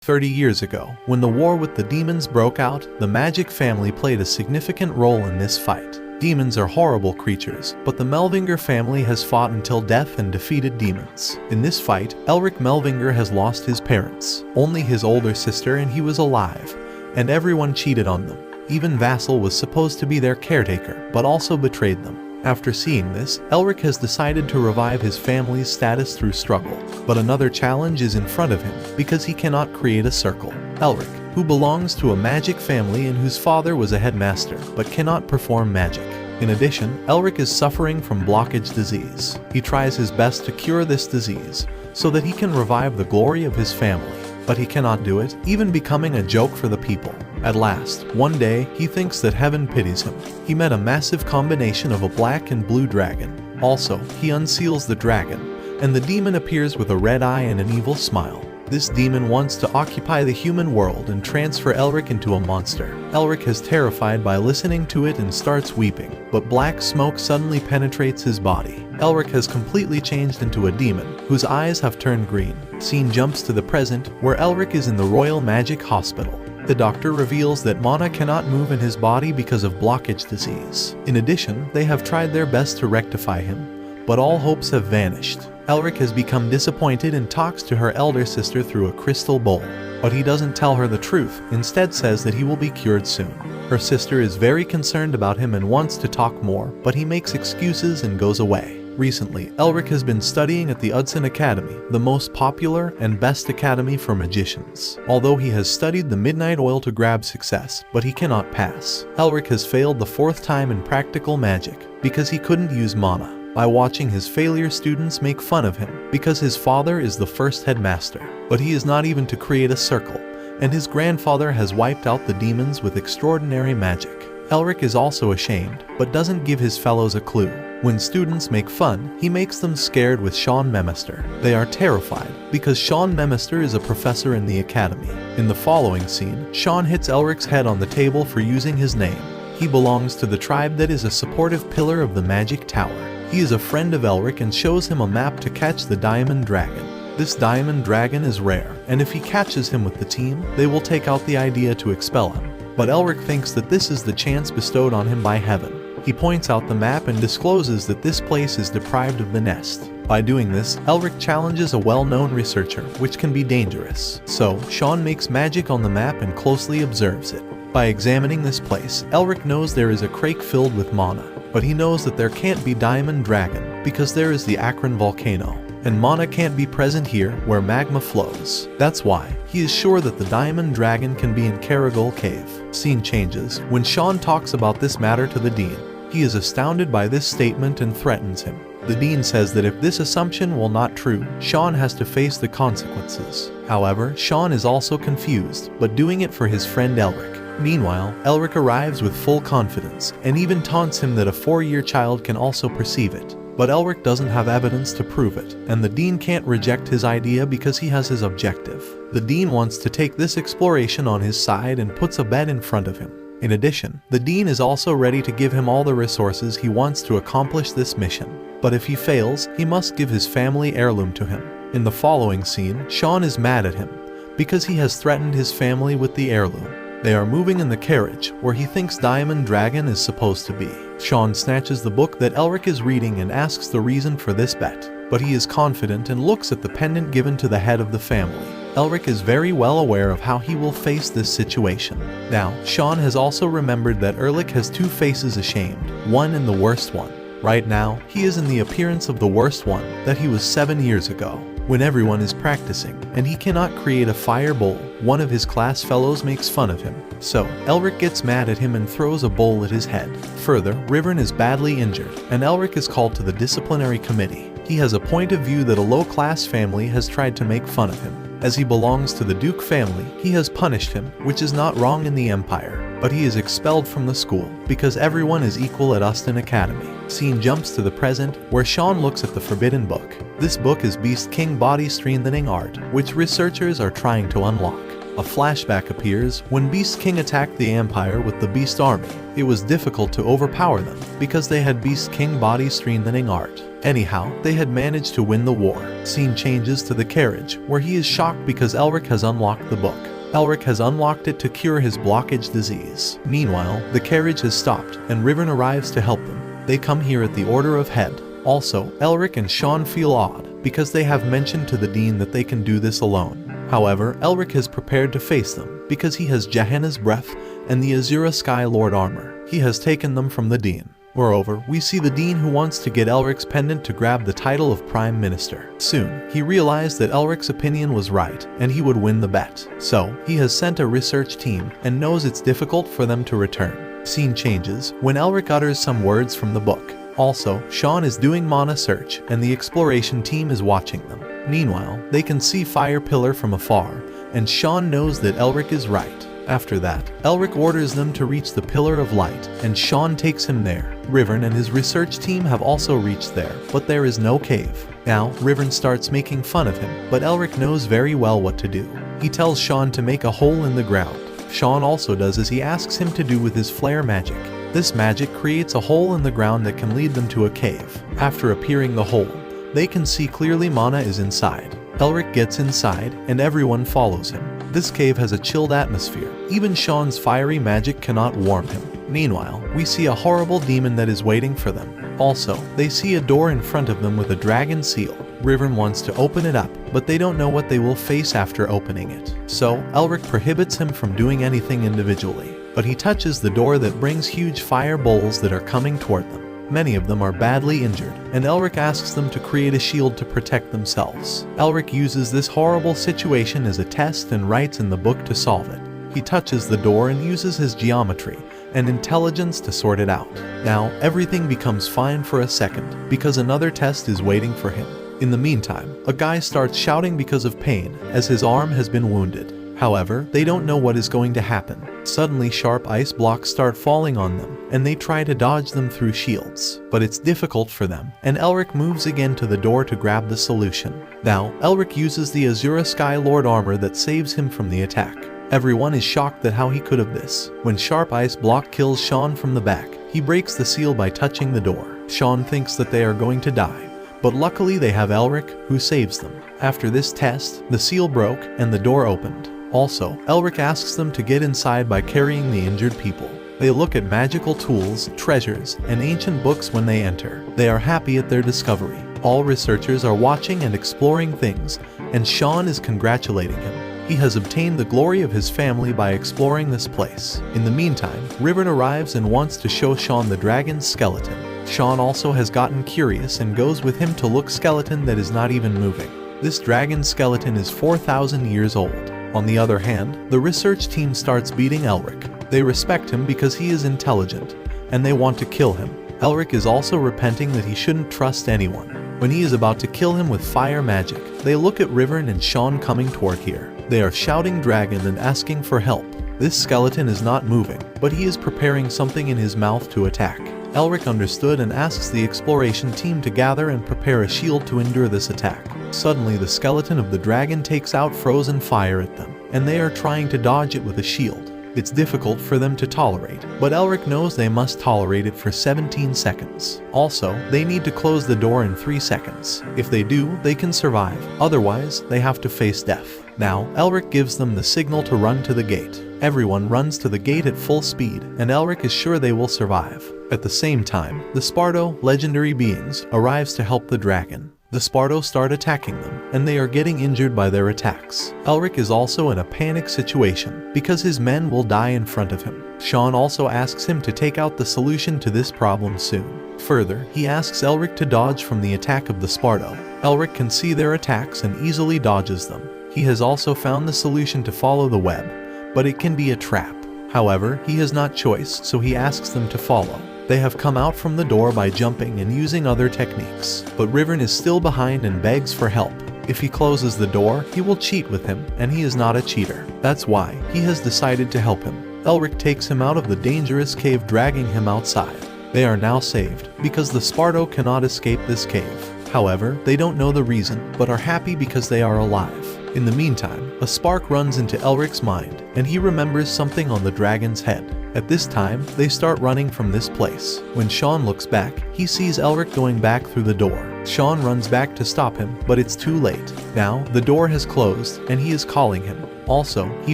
30 years ago, when the war with the demons broke out, the magic family played a significant role in this fight. Demons are horrible creatures, but the Melvinger family has fought until death and defeated demons. In this fight, Elric Melvinger has lost his parents, only his older sister, and he was alive, and everyone cheated on them. Even Vassal was supposed to be their caretaker, but also betrayed them. After seeing this, Elric has decided to revive his family's status through struggle. But another challenge is in front of him, because he cannot create a circle. Elric, who belongs to a magic family and whose father was a headmaster, but cannot perform magic. In addition, Elric is suffering from blockage disease. He tries his best to cure this disease, so that he can revive the glory of his family. But he cannot do it, even becoming a joke for the people. At last, one day, he thinks that heaven pities him. He met a massive combination of a black and blue dragon. Also, he unseals the dragon, and the demon appears with a red eye and an evil smile. This demon wants to occupy the human world and transfer Elric into a monster. Elric is terrified by listening to it and starts weeping, but black smoke suddenly penetrates his body. Elric has completely changed into a demon, whose eyes have turned green. Scene jumps to the present, where Elric is in the Royal Magic Hospital. The doctor reveals that Mana cannot move in his body because of blockage disease. In addition, they have tried their best to rectify him, but all hopes have vanished. Elric has become disappointed and talks to her elder sister through a crystal bowl. But he doesn't tell her the truth, instead says that he will be cured soon. Her sister is very concerned about him and wants to talk more, but he makes excuses and goes away. Recently, Elric has been studying at the Udson Academy, the most popular and best academy for magicians. Although he has studied the Midnight Oil to grab success, but he cannot pass. Elric has failed the 4th time in practical magic, because he couldn't use mana. By watching his failure, students make fun of him, because his father is the first headmaster. But he is not even to create a circle, and his grandfather has wiped out the demons with extraordinary magic. Elric is also ashamed, but doesn't give his fellows a clue. When students make fun, he makes them scared with Sean Memister. They are terrified, because Sean Memister is a professor in the academy. In the following scene, Sean hits Elric's head on the table for using his name. He belongs to the tribe that is a supportive pillar of the magic tower. He is a friend of Elric and shows him a map to catch the Diamond Dragon. This Diamond Dragon is rare, and if he catches him with the team, they will take out the idea to expel him. But Elric thinks that this is the chance bestowed on him by heaven. He points out the map and discloses that this place is deprived of the nest. By doing this, Elric challenges a well-known researcher, which can be dangerous. So, Sean makes magic on the map and closely observes it. By examining this place, Elric knows there is a crake filled with mana. But he knows that there can't be Diamond Dragon, because there is the Akron volcano. And mana can't be present here, where magma flows. That's why he is sure that the Diamond Dragon can be in Caragol Cave. Scene changes when Sean talks about this matter to the dean. He is astounded by this statement and threatens him. The dean says that if this assumption will not true, Sean has to face the consequences. However, Sean is also confused, but doing it for his friend Elric. Meanwhile, Elric arrives with full confidence, and even taunts him that a 4-year child can also perceive it. But Elric doesn't have evidence to prove it, and the dean can't reject his idea because he has his objective. The dean wants to take this exploration on his side and puts a bet in front of him. In addition, the dean is also ready to give him all the resources he wants to accomplish this mission. But if he fails, he must give his family heirloom to him. In the following scene, Sean is mad at him, because he has threatened his family with the heirloom. They are moving in the carriage, where he thinks Diamond Dragon is supposed to be. Sean snatches the book that Elric is reading and asks the reason for this bet. But he is confident and looks at the pendant given to the head of the family. Elric is very well aware of how he will face this situation. Now, Sean has also remembered that Erlich has 2 faces ashamed, one and the worst one. Right now, he is in the appearance of the worst one, that he was 7 years ago. When everyone is practicing, and he cannot create a fire bowl, one of his class fellows makes fun of him. So, Elric gets mad at him and throws a bowl at his head. Further, Rivern is badly injured, and Elric is called to the disciplinary committee. He has a point of view that a low-class family has tried to make fun of him. As he belongs to the Duke family, he has punished him, which is not wrong in the Empire. But he is expelled from the school, because everyone is equal at Uston Academy. Scene jumps to the present, where Sean looks at the Forbidden Book. This book is Beast King body strengthening art, which researchers are trying to unlock. A flashback appears when Beast King attacked the Empire with the Beast Army. It was difficult to overpower them because they had Beast King body strengthening art. Anyhow, they had managed to win the war. Scene changes to the carriage, where he is shocked because Elric has unlocked the book. Elric has unlocked it to cure his blockage disease. Meanwhile, the carriage has stopped, and Riven arrives to help them. They come here at the order of Head. Also, Elric and Sean feel odd, because they have mentioned to the Dean that they can do this alone. However, Elric is prepared to face them, because he has Gehenna's breath and the Azura Sky Lord armor. He has taken them from the Dean. Moreover, we see the Dean who wants to get Elric's pendant to grab the title of Prime Minister. Soon, he realized that Elric's opinion was right, and he would win the bet. So, he has sent a research team, and knows it's difficult for them to return. Scene changes when Elric utters some words from the book. Also, Sean is doing mana search, and the exploration team is watching them. Meanwhile, they can see Fire Pillar from afar, and Sean knows that Elric is right. After that, Elric orders them to reach the Pillar of Light, and Sean takes him there. Riven and his research team have also reached there, but there is no cave. Now, Riven starts making fun of him, but Elric knows very well what to do. He tells Sean to make a hole in the ground. Sean also does as he asks him to do with his flare magic. This magic creates a hole in the ground that can lead them to a cave. After appearing the hole, they can see clearly Mana is inside. Elric gets inside, and everyone follows him. This cave has a chilled atmosphere. Even Sean's fiery magic cannot warm him. Meanwhile, we see a horrible demon that is waiting for them. Also, they see a door in front of them with a dragon seal. Riven wants to open it up, but they don't know what they will face after opening it. So, Elric prohibits him from doing anything individually. But he touches the door that brings huge fire bowls that are coming toward them. Many of them are badly injured, and Elric asks them to create a shield to protect themselves. Elric uses this horrible situation as a test and writes in the book to solve it. He touches the door and uses his geometry and intelligence to sort it out. Now, everything becomes fine for a second, because another test is waiting for him. In the meantime, a guy starts shouting because of pain, as his arm has been wounded. However, they don't know what is going to happen. Suddenly sharp ice blocks start falling on them, and they try to dodge them through shields. But it's difficult for them, and Elric moves again to the door to grab the solution. Now, Elric uses the Azura Sky Lord armor that saves him from the attack. Everyone is shocked at how he could have this. When sharp ice block kills Sean from the back, he breaks the seal by touching the door. Sean thinks that they are going to die, but luckily they have Elric, who saves them. After this test, the seal broke and the door opened. Also, Elric asks them to get inside by carrying the injured people. They look at magical tools, treasures, and ancient books when they enter. They are happy at their discovery. All researchers are watching and exploring things, and Sean is congratulating him. He has obtained the glory of his family by exploring this place. In the meantime, Riven arrives and wants to show Sean the dragon's skeleton. Sean also has gotten curious and goes with him to look skeleton that is not even moving. This dragon skeleton is 4,000 years old. On the other hand, the research team starts beating Elric. They respect him because he is intelligent, and they want to kill him. Elric is also repenting that he shouldn't trust anyone. When he is about to kill him with fire magic, they look at Riven and Sean coming toward here. They are shouting dragon and asking for help. This skeleton is not moving, but he is preparing something in his mouth to attack. Elric understood and asks the exploration team to gather and prepare a shield to endure this attack. Suddenly, the skeleton of the dragon takes out frozen fire at them, and they are trying to dodge it with a shield. It's difficult for them to tolerate, but Elric knows they must tolerate it for 17 seconds. Also, they need to close the door in 3 seconds. If they do, they can survive. Otherwise, they have to face death. Now, Elric gives them the signal to run to the gate. Everyone runs to the gate at full speed, and Elric is sure they will survive. At the same time, the Sparto, legendary beings, arrives to help the dragon. The Sparto start attacking them, and they are getting injured by their attacks. Elric is also in a panic situation, because his men will die in front of him. Sean also asks him to take out the solution to this problem soon. Further, he asks Elric to dodge from the attack of the Sparto. Elric can see their attacks and easily dodges them. He has also found the solution to follow the web, but it can be a trap. However, he has not choice, so he asks them to follow. They have come out from the door by jumping and using other techniques, but Riven is still behind and begs for help. If he closes the door, he will cheat with him, and he is not a cheater. That's why he has decided to help him. Elric takes him out of the dangerous cave, dragging him outside. They are now saved, because the Sparto cannot escape this cave. However, they don't know the reason, but are happy because they are alive. In the meantime, a spark runs into Elric's mind, and he remembers something on the dragon's head. At this time, they start running from this place. When Sean looks back, he sees Elric going back through the door. Sean runs back to stop him, but it's too late. Now, the door has closed, and he is calling him. Also, he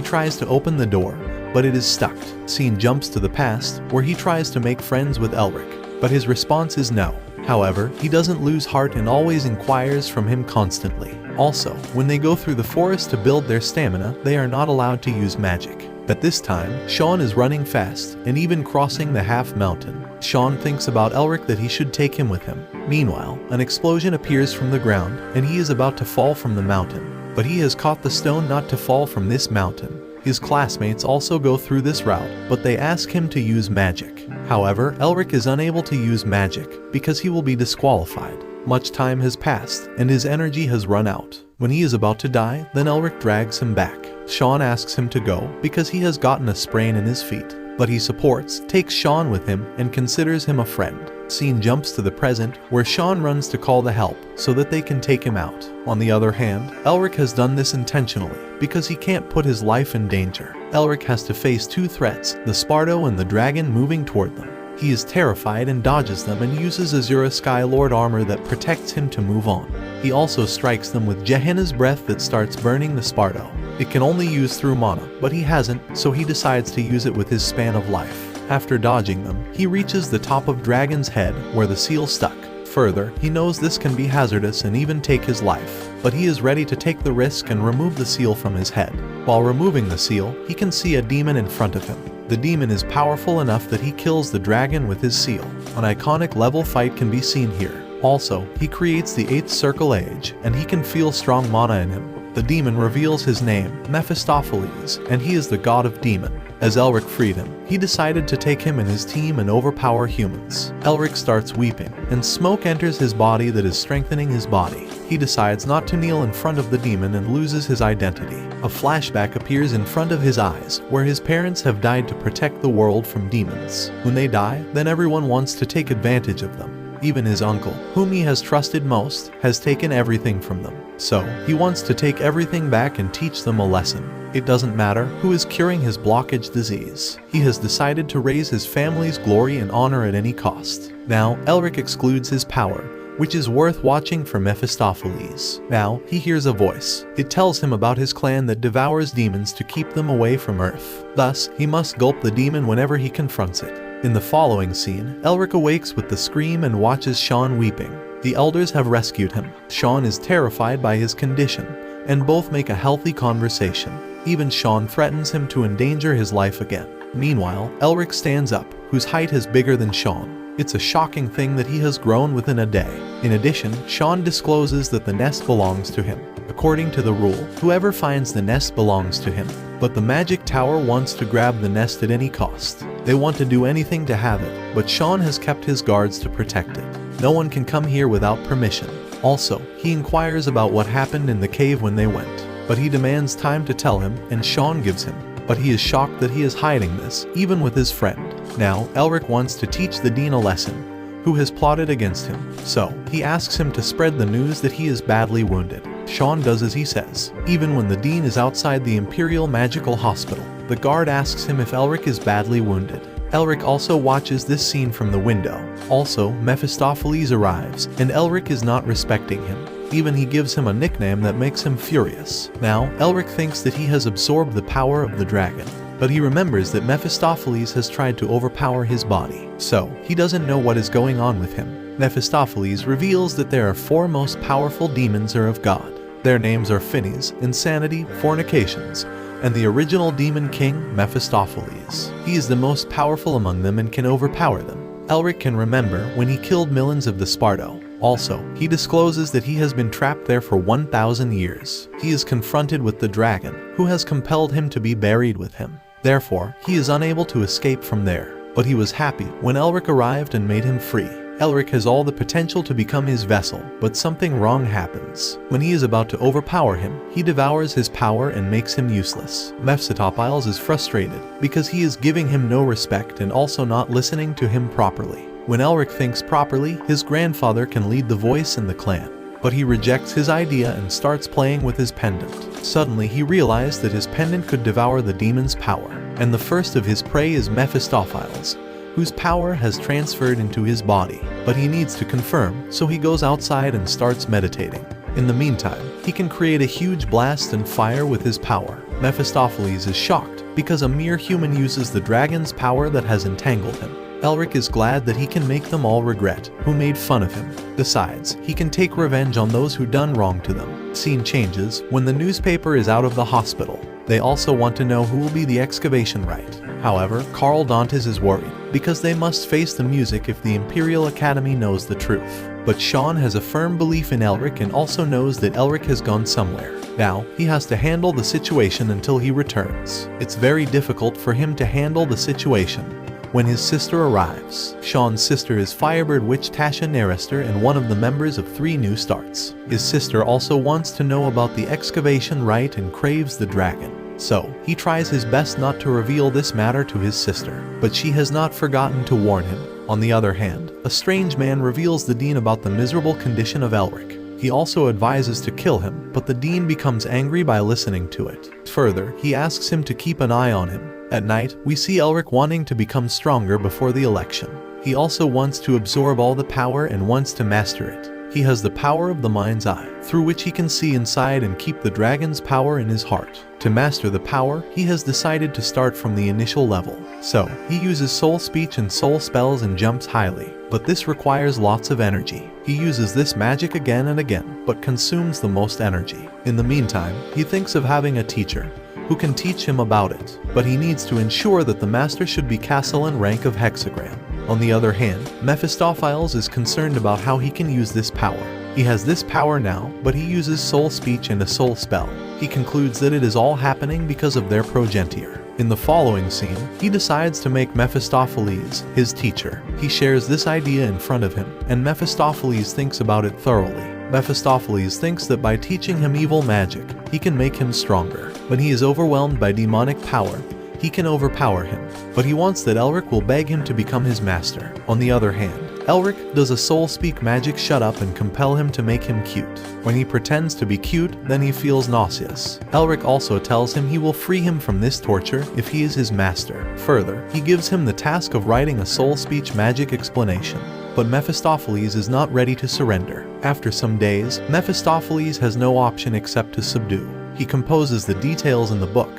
tries to open the door, but it is stuck. Scene jumps to the past, where he tries to make friends with Elric, but his response is no. However, he doesn't lose heart and always inquires from him constantly. Also, when they go through the forest to build their stamina, they are not allowed to use magic. At this time, Sean is running fast and even crossing the half mountain. Sean thinks about Elric that he should take him with him. Meanwhile, an explosion appears from the ground and he is about to fall from the mountain. But he has caught the stone not to fall from this mountain. His classmates also go through this route, but they ask him to use magic. However, Elric is unable to use magic because he will be disqualified. Much time has passed, and his energy has run out. When he is about to die, then Elric drags him back. Sean asks him to go because he has gotten a sprain in his feet, but he supports, takes Sean with him, and considers him a friend. Scene jumps to the present, where Sean runs to call the help so that they can take him out. On the other hand, Elric has done this intentionally because he can't put his life in danger. Elric has to face two threats, the Sparto and the dragon moving toward them. He is terrified and dodges them and uses Azura Skylord armor that protects him to move on. He also strikes them with Gehenna's breath that starts burning the Sparto. It can only use through mana, but he hasn't, so he decides to use it with his span of life. After dodging them, he reaches the top of Dragon's head where the seal stuck. Further, he knows this can be hazardous and even take his life, but he is ready to take the risk and remove the seal from his head. While removing the seal, he can see a demon in front of him. The demon is powerful enough that he kills the dragon with his seal. An iconic level fight can be seen here. Also, he creates the 8th Circle Age, and he can feel strong mana in him. The demon reveals his name, Mephistopheles, and he is the god of demon. As Elric freed him, he decided to take him and his team and overpower humans. Elric starts weeping, and smoke enters his body that is strengthening his body. He decides not to kneel in front of the demon and loses his identity. A flashback appears in front of his eyes, where his parents have died to protect the world from demons. When they die, then everyone wants to take advantage of them. Even his uncle, whom he has trusted most, has taken everything from them. So, he wants to take everything back and teach them a lesson. It doesn't matter who is curing his blockage disease. He has decided to raise his family's glory and honor at any cost. Now, Elric excludes his power, which is worth watching for Mephistopheles. Now, he hears a voice. It tells him about his clan that devours demons to keep them away from Earth. Thus, he must gulp the demon whenever he confronts it. In the following scene, Elric awakes with the scream and watches Sean weeping. The elders have rescued him. Sean is terrified by his condition, and both make a healthy conversation. Even Sean threatens him to endanger his life again. Meanwhile, Elric stands up, whose height is bigger than Sean. It's a shocking thing that he has grown within a day. In addition, Sean discloses that the nest belongs to him. According to the rule, whoever finds the nest belongs to him. But the magic tower wants to grab the nest at any cost. They want to do anything to have it, but Sean has kept his guards to protect it. No one can come here without permission. Also, he inquires about what happened in the cave when they went, but he demands time to tell him, and Sean gives him. But he is shocked that he is hiding this, even with his friend. Now, Elric wants to teach the Dean a lesson, who has plotted against him. So, he asks him to spread the news that he is badly wounded. Sean does as he says. Even when the Dean is outside the Imperial Magical Hospital, the guard asks him if Elric is badly wounded. Elric also watches this scene from the window. Also, Mephistopheles arrives, and Elric is not respecting him. Even he gives him a nickname that makes him furious. Now, Elric thinks that he has absorbed the power of the dragon, but he remembers that Mephistopheles has tried to overpower his body, so he doesn't know what is going on with him. Mephistopheles reveals that there are 4 most powerful demons are of God. Their names are Phineas, Insanity, Fornications, and the original demon king, Mephistopheles. He is the most powerful among them and can overpower them. Elric can remember when he killed millions of the Sparto. Also, he discloses that he has been trapped there for 1,000 years. He is confronted with the dragon, who has compelled him to be buried with him. Therefore, he is unable to escape from there. But he was happy when Elric arrived and made him free. Elric has all the potential to become his vessel, but something wrong happens. When he is about to overpower him, he devours his power and makes him useless. Mephistopheles is frustrated because he is giving him no respect and also not listening to him properly. When Elric thinks properly, his grandfather can lead the voice in the clan. but he rejects his idea and starts playing with his pendant. Suddenly he realized that his pendant could devour the demon's power, and the first of his prey is Mephistopheles, whose power has transferred into his body, but he needs to confirm, so he goes outside and starts meditating. In the meantime, he can create a huge blast and fire with his power. Mephistopheles is shocked because a mere human uses the dragon's power that has entangled him. Elric is glad that he can make them all regret who made fun of him. Besides, he can take revenge on those who done wrong to them. Scene changes when the newspaper is out of the hospital. They also want to know who will be the excavation right. However, Karl Dantes is worried because they must face the music if the Imperial Academy knows the truth. But Sean has a firm belief in Elric and also knows that Elric has gone somewhere. Now, he has to handle the situation until he returns. It's very difficult for him to handle the situation when his sister arrives. Sean's sister is Firebird Witch Tasha Nerester and one of the members of 3 New Starts. His sister also wants to know about the excavation rite and craves the dragon. So, he tries his best not to reveal this matter to his sister, but she has not forgotten to warn him. On the other hand, a strange man reveals the Dean about the miserable condition of Elric. He also advises to kill him, but the Dean becomes angry by listening to it. Further, he asks him to keep an eye on him. At night, we see Elric wanting to become stronger before the election. He also wants to absorb all the power and wants to master it. He has the power of the mind's eye, through which he can see inside and keep the dragon's power in his heart. To master the power, he has decided to start from the initial level. So, he uses soul speech and soul spells and jumps highly, but this requires lots of energy. He uses this magic again and again, but consumes the most energy. In the meantime, he thinks of having a teacher who can teach him about it, but he needs to ensure that the master should be Castellan rank of hexagram. On the other hand, Mephistopheles is concerned about how he can use this power. He has this power now, but he uses soul speech and a soul spell. He concludes that it is all happening because of their progenitor. In the following scene, he decides to make Mephistopheles his teacher. He shares this idea in front of him, and Mephistopheles thinks about it thoroughly. Mephistopheles thinks that by teaching him evil magic, he can make him stronger. When he is overwhelmed by demonic power, he can overpower him, but he wants that Elric will beg him to become his master. On the other hand, Elric does a soul speak magic shut up and compel him to make him cute. When he pretends to be cute, then he feels nauseous. Elric also tells him he will free him from this torture if he is his master. Further, he gives him the task of writing a soul speech magic explanation. But Mephistopheles is not ready to surrender. After some days, Mephistopheles has no option except to subdue. He composes the details in the book,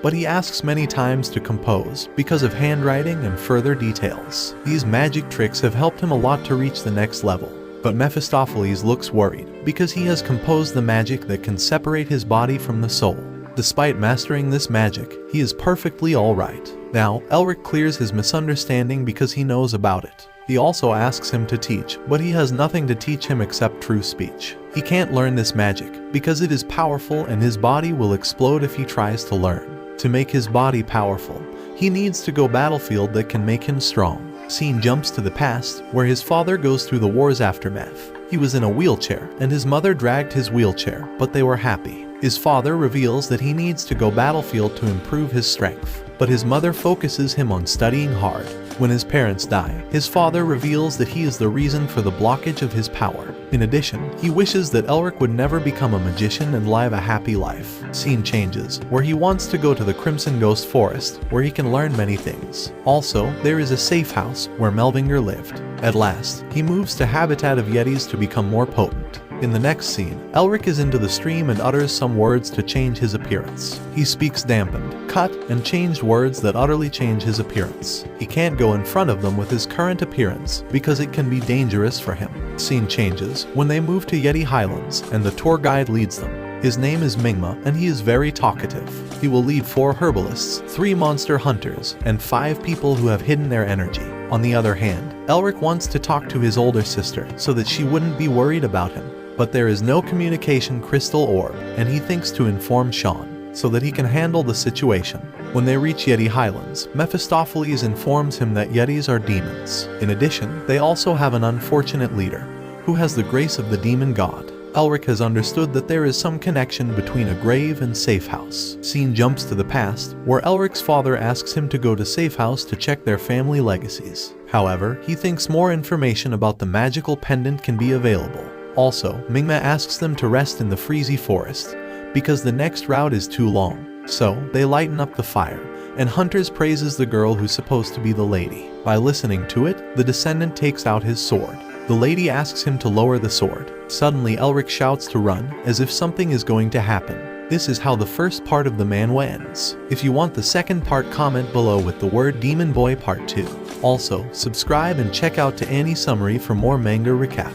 but he asks many times to compose because of handwriting and further details. These magic tricks have helped him a lot to reach the next level. But Mephistopheles looks worried because he has composed the magic that can separate his body from the soul. Despite mastering this magic, he is perfectly alright. Now, Elric clears his misunderstanding because he knows about it. He also asks him to teach, but he has nothing to teach him except true speech. He can't learn this magic because it is powerful and his body will explode if he tries to learn. To make his body powerful, he needs to go battlefield that can make him strong. Scene jumps to the past, where his father goes through the war's aftermath. He was in a wheelchair, and his mother dragged his wheelchair, but they were happy. His father reveals that he needs to go battlefield to improve his strength, but his mother focuses him on studying hard. When his parents die, his father reveals that he is the reason for the blockage of his power. In addition, he wishes that Elric would never become a magician and live a happy life. Scene changes, where he wants to go to the Crimson Ghost Forest, where he can learn many things. Also, there is a safe house where Melvinger lived. At last, he moves to Habitat of Yetis to become more potent. In the next scene, Elric is into the stream and utters some words to change his appearance. He speaks dampened, cut, and changed words that utterly change his appearance. He can't go in front of them with his current appearance because it can be dangerous for him. Scene changes when they move to Yeti Highlands and the tour guide leads them. His name is Mingma and he is very talkative. He will lead 4 herbalists, 3 monster hunters, and 5 people who have hidden their energy. On the other hand, Elric wants to talk to his older sister so that she wouldn't be worried about him. But there is no communication crystal orb, and he thinks to inform Sean, so that he can handle the situation. When they reach Yeti Highlands, Mephistopheles informs him that Yetis are demons. In addition, they also have an unfortunate leader, who has the grace of the demon god. Elric has understood that there is some connection between a grave and safe house. Scene jumps to the past, where Elric's father asks him to go to safe house to check their family legacies. However, he thinks more information about the magical pendant can be available. Also, Mingma asks them to rest in the freezy forest, because the next route is too long. So, they lighten up the fire, and Hunters praises the girl who's supposed to be the lady. By listening to it, the descendant takes out his sword. The lady asks him to lower the sword. Suddenly Elric shouts to run, as if something is going to happen. This is how the first part of the manhwa ends. If you want the second part, comment below with the word Demon Boy Part 2. Also, subscribe and check out to Annie Summary for more manga recap.